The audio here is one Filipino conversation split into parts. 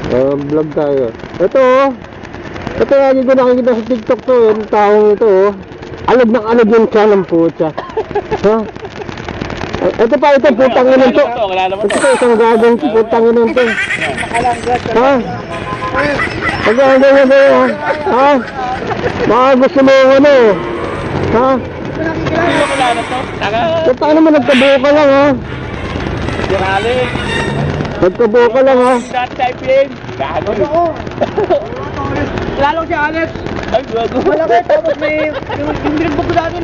Vlog tayo. Ito oh. Ito lagi ko nakikita sa TikTok to, yung taong ito oh. Alog ng alog yung siya ng putya. Ha? Ito pa, ito, putang ina to. Ito pa, isang gagawin putang ina to. Ha? Pag-gagawin mo ha? Ha? Baka gusto mo yung ano. Ha? Putang naman, nagtabuo ka lang ha. Nagtabuo ka lang ha. Lalong si Alex. Ay, gago. Malaki, tapos may yung drimbog ko natin.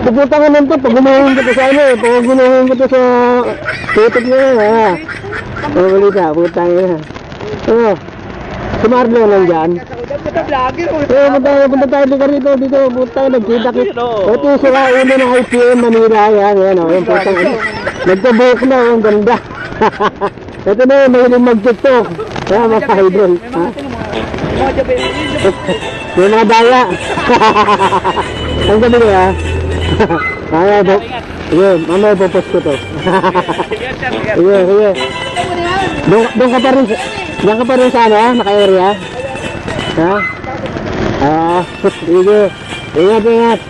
Pupunta ka lang to, pag gumahin ko to sa ano eh, pag gumahin ko to sa tutok na yun ha. Balita, putang ina. Oo. Si Marlo nandyan. Punta vlogger. Punta tayo dito, putang nagkita ko. Ito yung sila ulo ng IPM Manila, yan, o, yung putang ina. Nagtabuhok na, ang ganda. Ito na yun, mahiling mag-tiktok. Kaya mas idol. May mga daya. Ang gabi ko ha. Mamaya popost ko to. Sige. Doon ka pa rin sa ano ha? Naka-area? Ha? Sige. Ingat.